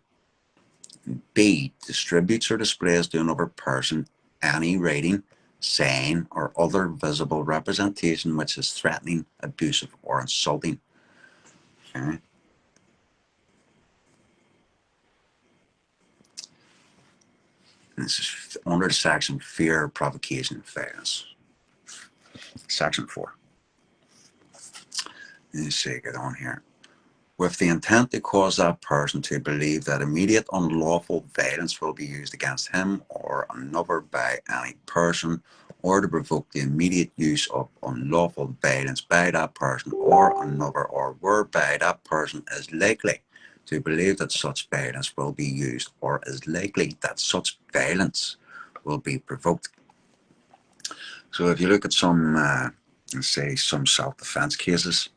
B, distributes or displays to another person any writing, saying, or other visible representation which is threatening, abusive, or insulting. Okay. And this is under the section fear, provocation, and violence. Section 4. Let's see, get on here. With the intent to cause that person to believe that immediate unlawful violence will be used against him or another by any person, or to provoke the immediate use of unlawful violence by that person or another, or whereby that person is likely to believe that such violence will be used or is likely that such violence will be provoked. So if you look at some, say, some self-defense cases,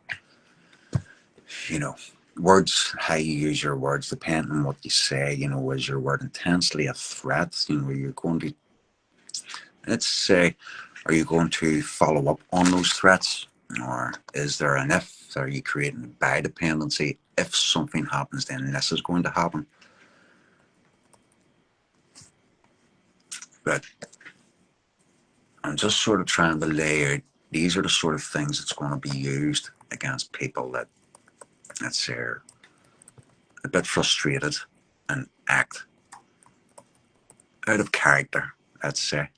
you know, words, how you use your words, depending on what you say, you know, is your word intensely a threat? You know, you're going to, let's say, are you going to follow up on those threats? Or is there an if? Are you creating a by dependency? If something happens, then this is going to happen. But I'm just sort of trying to lay out, these are the sort of things that's going to be used against people that, let's say, are a bit frustrated and act out of character, let's say.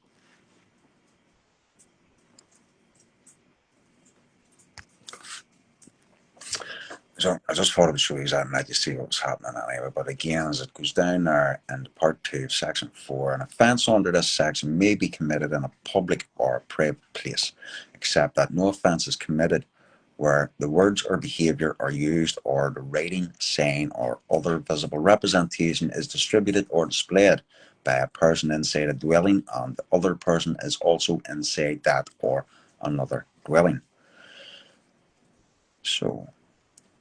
So I just thought I would show you that and let you see what was happening anyway. But again, as it goes down there in part 2 of section 4, an offence under this section may be committed in a public or a private place, except that no offence is committed where the words or behaviour are used, or the writing, sign, or other visible representation is distributed or displayed by a person inside a dwelling, and the other person is also inside that or another dwelling. So,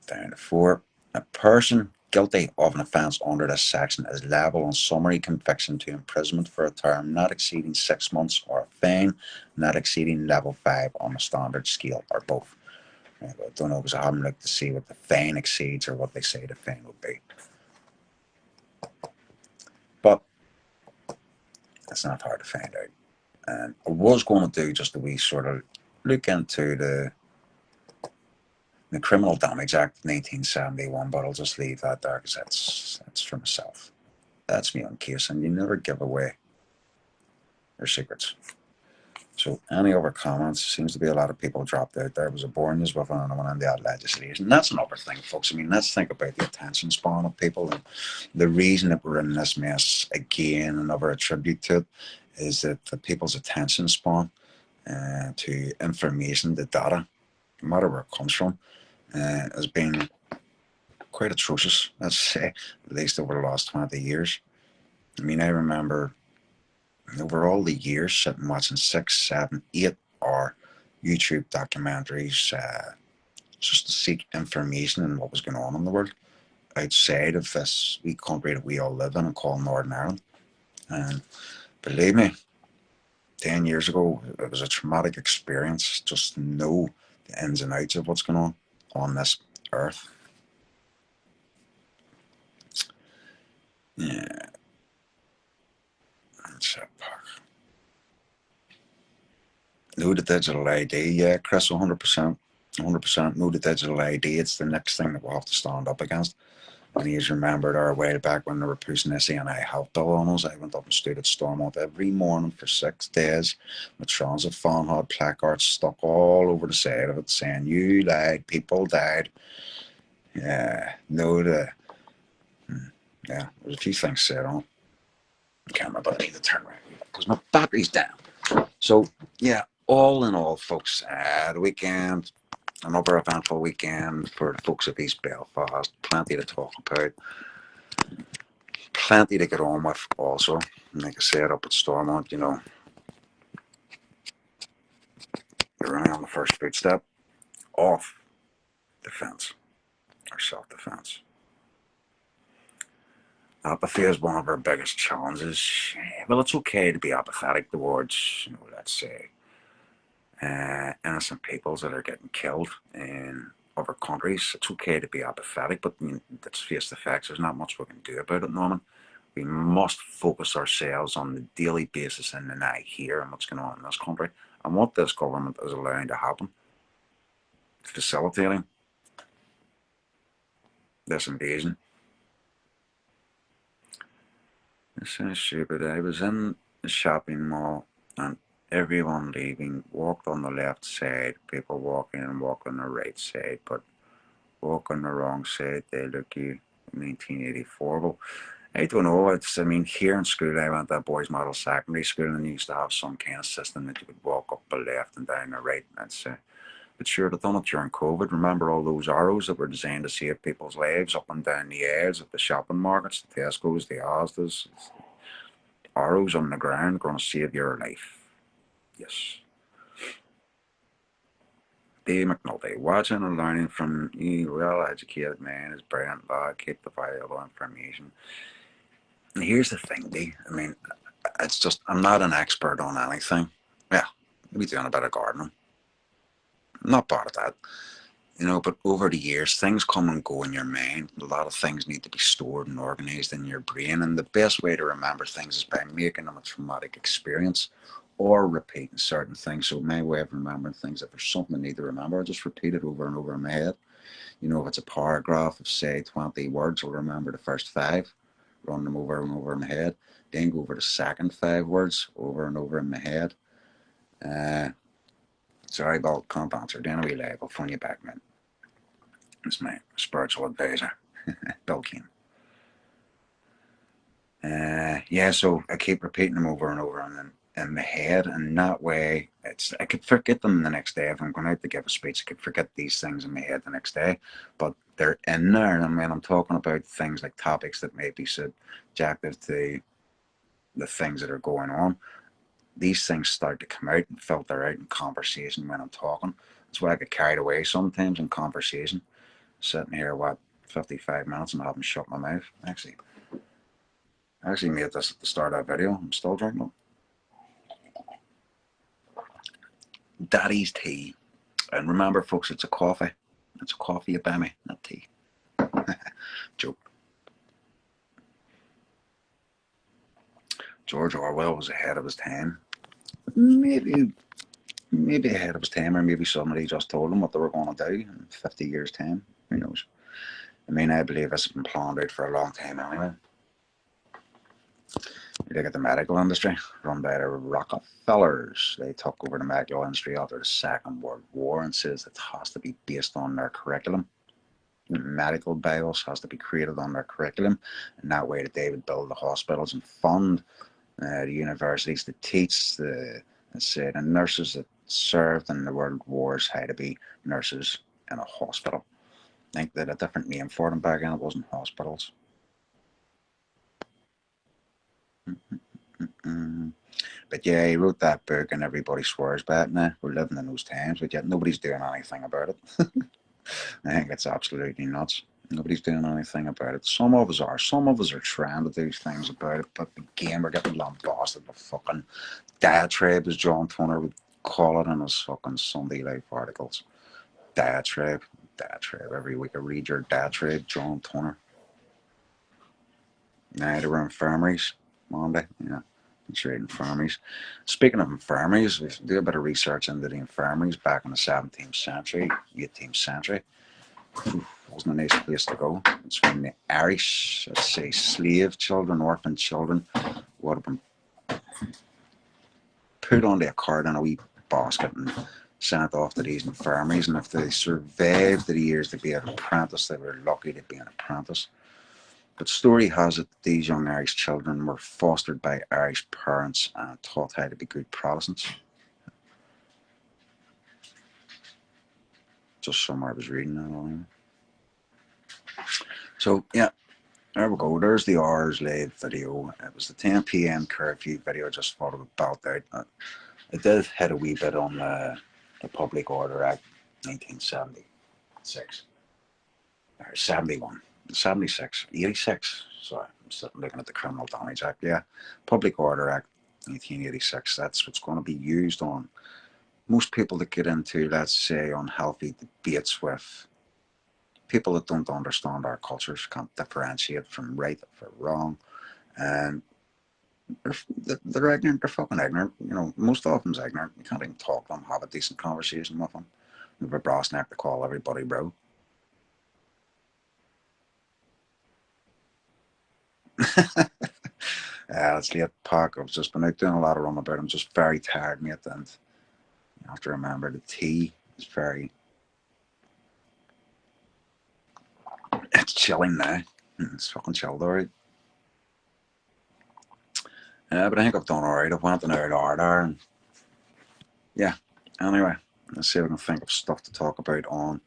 down to 4. A person guilty of an offence under this section is liable on summary conviction to imprisonment for a term not exceeding 6 months, or a fine not exceeding level 5 on the standard scale, or both. I don't know, because I haven't looked to see what the fine exceeds or what they say the fine would be. But it's not hard to find out. And I was going to do just a wee sort of look into the Criminal Damage Act 1971, but I'll just leave that there because that's for myself. That's me on case, and you never give away your secrets. So, any other comments? Seems to be a lot of people dropped out there. Was it boring as well on one of that legislation? That's another thing, folks. I mean, let's think about the attention span of people. And the reason that we're in this mess again, another attribute to it, is that the people's attention span to information, the data, no matter where it comes from, has been quite atrocious, let's say, at least over the last 20 years. I mean, I remember over all the years sitting watching 6, 7, 8 hour YouTube documentaries just to seek information on what was going on in the world outside of this wee country that we all live in and call Northern Ireland. And believe me, 10 years ago, it was a traumatic experience just to know the ins and outs of what's going on this earth. Yeah. That's that part. Know the digital ID, yeah, Chris, 100%. 100% know the digital ID. It's the next thing that we'll have to stand up against. And he's remembered our way back when they were pushing this N.I. health bill on us. I went up and stood at Stormont every morning for 6 days. My transit van had placards stuck all over the side of it saying, "You lied, people died." Yeah, no, yeah, there's a few things said on it. I can't remember, I need to turn around because my battery's down. So, yeah, all in all, folks, the weekend, another eventful weekend for the folks of East Belfast. Plenty to talk about. Plenty to get on with also. Like I said, up at Stormont, you're running on the first footstep of defence or self-defence. Apathy is one of our biggest challenges. Well, it's okay to be apathetic towards, let's say, innocent peoples that are getting killed in other countries. It's okay to be apathetic, but let's face the facts. There's not much we can do about it, Norman. We must focus ourselves on the daily basis in the night here and what's going on in this country and what this government is allowing to happen, facilitating this invasion. This is stupid. I was in the shopping mall and everyone leaving walked on the left side, people walking and walk on the right side, but walk on the wrong side, they look you 1984. Well, I don't know. Here in school, I went to a boys' model secondary school, and used to have some kind of system that you could walk up the left and down the right. But sure, they've done it during COVID. Remember all those arrows that were designed to save people's lives up and down the aisles at the shopping markets, the Tesco's, the Asda's. Arrows on the ground going to save your life. Yes. Dave McNulty, watching and learning from you, well-educated man, is brilliant lad, keep the valuable information. And here's the thing, Dave. It's just, I'm not an expert on anything. Yeah, maybe doing a bit of gardening. I'm not part of that. But over the years, things come and go in your mind. A lot of things need to be stored and organized in your brain. And the best way to remember things is by making them a traumatic experience or repeating certain things. So my way of remembering things, if there's something I need to remember, I just repeat it over and over in my head. If it's a paragraph of, say, 20 words, I'll remember the first 5, run them over and over in my head, then go over the second 5 words over and over in my head. Sorry, Bob, can't answer. Then I'll be live. I'll phone you back, man. It's my spiritual advisor, Bill Keane. Yeah, so I keep repeating them over and over, and then in my head, and that way I could forget them the next day. If I'm going out to give a speech, I could forget these things in my head the next day, but they're in there. And when I'm talking about things like topics that may be subjective to the things that are going on, these things start to come out and filter out in conversation when I'm talking. That's why I get carried away sometimes in conversation, sitting here 55 minutes and I haven't shut my mouth. I actually made this at the start of that video. I'm still drinking it. Daddy's tea. And remember, folks, it's a coffee. It's a coffee you buy me, not tea. Joke. George Orwell was ahead of his time. Maybe ahead of his time, or maybe somebody just told him what they were going to do in 50 years' time. Who knows? I mean, I believe this has been planned out for a long time anyway. You look at the medical industry, run by the Rockefellers. They took over the medical industry after the Second World War and says it has to be based on their curriculum. Medical bios has to be created on their curriculum, and that way that they would build the hospitals and fund the universities to teach the nurses that served in the world wars how to be nurses in a hospital. I think they had a different name for them back then. It wasn't hospitals. But yeah, he wrote that book and everybody swears by it now. We're living in those times, but yet nobody's doing anything about it. I think it's absolutely nuts. Nobody's doing anything about it. Some of us are. Some of us are trying to do things about it, but again, we're getting lambasted with fucking diatribe, as John Toner would call it in his fucking Sunday Life articles. Diatribe. Every week I read your diatribe, John Toner. Now there were infirmaries Monday. Yeah, it's right, infirmaries. Speaking of infirmaries, we do a bit of research into the infirmaries back in the 17th century, 18th century. Wasn't a nice place to go. It's when the Irish, let's say, slave children, orphan children, would have been put onto a cart in a wee basket and sent off to these infirmaries. And if they survived the years to be an apprentice, they were lucky to be an apprentice. But story has it that these young Irish children were fostered by Irish parents and taught how to be good Protestants. Just somewhere I was reading that on. So yeah, there we go. There's the hours late video. It was the 10 p.m. curfew video. I just thought it would belt out. It did hit a wee bit on the Public Order Act 1976. Or 71. 76. 86. Sorry, I'm sitting looking at the Criminal Damage Act. Yeah. Public Order Act 1986. That's what's going to be used on most people that get into, let's say, unhealthy debates with people that don't understand our cultures, can't differentiate from right from wrong, and they're ignorant. They're fucking ignorant. You know, most of them's ignorant. You can't even talk to them, have a decent conversation with them. With a brass neck to call everybody bro. It's late, Pac. I've just been out doing a lot of runabout. I'm just very tired, mate, and you have to remember the tea is very. It's chilling now. It's fucking chilled, alright. But I think I've done alright. I've went an hour there, and yeah. Anyway, let's see if I can think of stuff to talk about on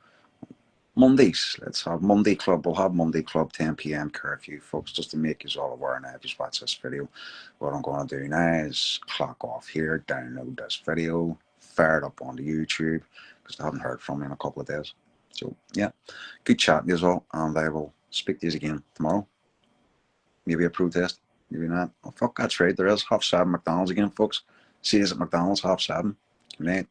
Mondays. Let's have Monday Club. We'll have Monday Club 10 p.m. curfew, folks, just to make you all aware now if you watch this video. What I'm going to do now is clock off here, download this video, fire it up onto YouTube, because I haven't heard from me in a couple of days. So, yeah, good chatting to you all, and I will speak to you again tomorrow. Maybe a protest, maybe not. Oh, fuck, that's right, there is 7:30 McDonald's again, folks. See you at McDonald's, 7:30. Good night.